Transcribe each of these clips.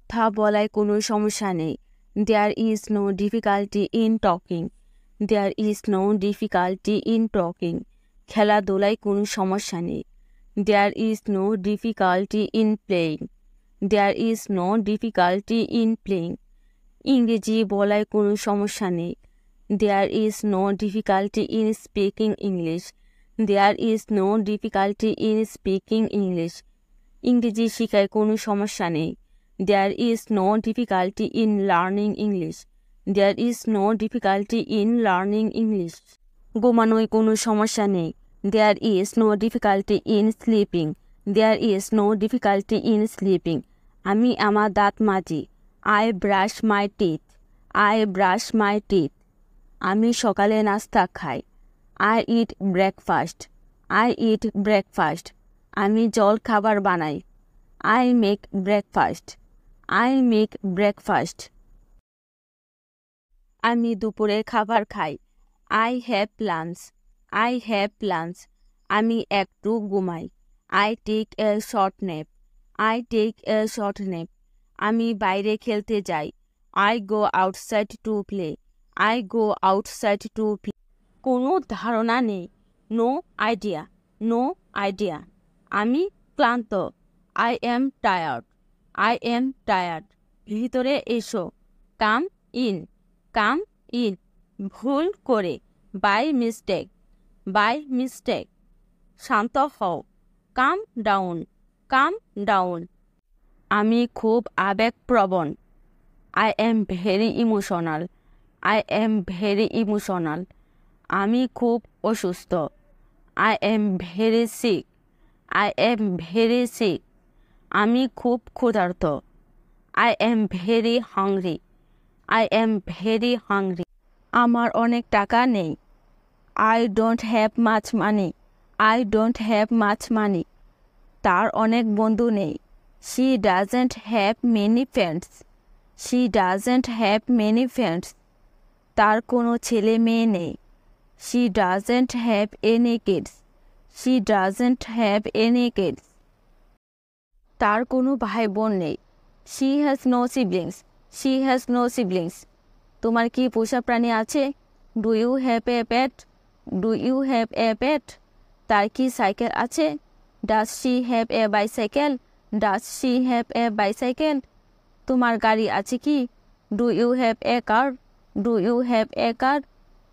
কথা বলায় কোনো সমস্যা নেই। There is no difficulty in talking. There is no difficulty in talking. খেলাধুলায় কোনো সমস্যা নেই। There is no difficulty in playing. There is no difficulty in playing. ইংরেজি বলায় কোনো সমস্যা নেই। There is no difficulty in speaking English. There is no difficulty in speaking English. ইংরেজি শেখায় কোনো সমস্যা নেই। There is no difficulty in learning English. There is no difficulty in learning English. ঘুমানোয় কোনো সমস্যা নেই। There is no difficulty in sleeping. There is no difficulty in sleeping. আমি আমার দাঁত মাজি। I brush my teeth. I brush my teeth. আমি সকালে নাস্তা খাই। I eat breakfast. I eat breakfast. আমি জল খাবার বানাই। I make breakfast. I make breakfast. আমি দুপুরে খাবার খাই। I have lunch. I have lunch. আমি একটু ঘুমাই। I take a short nap. I take a short nap. আমি বাইরে খেলতে যাই। I go outside to play. I go outside to play. কোনো ধারণা নেই। No idea. No idea. আমি ক্লান্ত। I am tired. I am tired. ভিতরে এসো। Come in. Come in. ভুল করে। By mistake. By mistake. শান্ত হও। Calm down. Calm down. আমি খুব আবেগপ্রবণ। I am very emotional. I am very emotional. আমি খুব অসুস্থ। I am very sick. I am very sick. আমি খুব ক্ষুধার্ত। I am very hungry. I am very hungry. আমার অনেক টাকা নেই। I don't have much money. I don't have much money. তার অনেক বন্ধু নেই। She doesn't have many friends. She doesn't have many friends. তার কোনো ছেলে মেয়ে নেই। She doesn't have any kids. She doesn't have any kids. তার কোনো ভাই বোন নেই। She has no siblings. She has no siblings. তোমার কি পোষা প্রাণী আছে? Do you have a pet? Do you have a pet? তার কি সাইকেল আছে? Does she have a bicycle? Does she have a bicycle? তোমার গাড়ি আছে কি? Do you have a car? Do you have a car?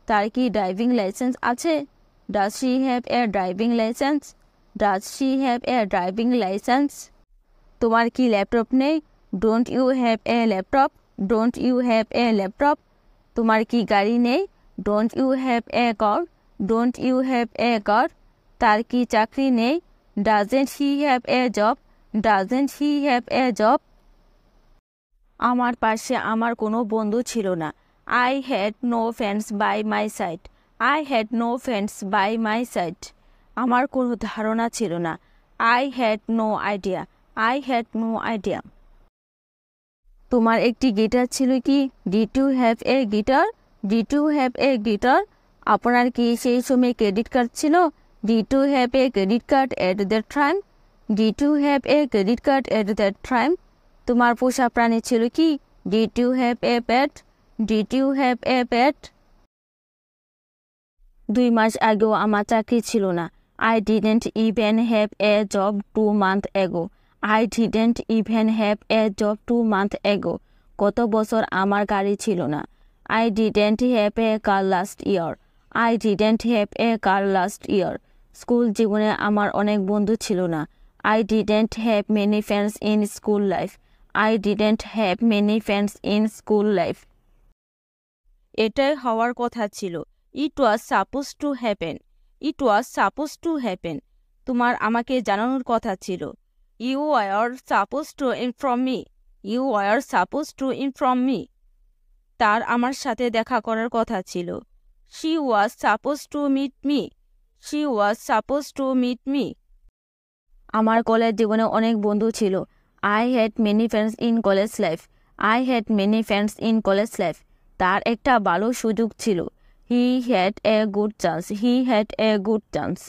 তার কি driving licence আছে? Does she have a driving license? Does she have a driving license? তোমার কি laptop নেই? Don't you have a laptop? Don't you have a laptop? তোমার কি গাড়ি নেই? Don't you have a car? Don't you have a car? তার কি চাকরি নেই? Doesn't he have a job? Doesn't he have a job? আমার পাশে আমার কোনো বন্ধু ছিল না। I had no friends by my side. I had no friends by my side. আমার কোনো ধারণা ছিল না। I had no idea. I had no idea. তোমার একটি গিটার ছিল কি? Did you have a guitar? Did you have a guitar? আপনার কি সেই সময় ক্রেডিট কার্ড ছিল? Did you have a credit card at that time? Did you have a credit card at that time? তোমার পোষা প্রাণী ছিল কি? Did you have a pet? Did you have a pet? 2 মাস আগেও আমার চাকরি ছিল না। I didn't even have a job 2 months ago. I didn't even have a job 2 months ago. গত বছর আমার গাড়ি ছিল না। I didn't have a car last year. I didn't have a car last year. School জীবনে আমার অনেক বন্ধু ছিল না। I didn't have many friends in school life. I didn't have many friends in school life. এটাই হওয়ার কথা ছিল। It was supposed to happen. It was supposed to happen. তোমার আমাকে জানানোর কথা ছিল। You were supposed to inform me. You were supposed to inform me. তার আমার সাথে দেখা করার কথা ছিল। She was supposed to meet me. She was supposed to meet me. আমার কলেজ জীবনে অনেক বন্ধু ছিল। I had many friends in college life. I had many friends in college life. তার একটা ভালো সুযোগ ছিল। He had a good chance. He had a good chance.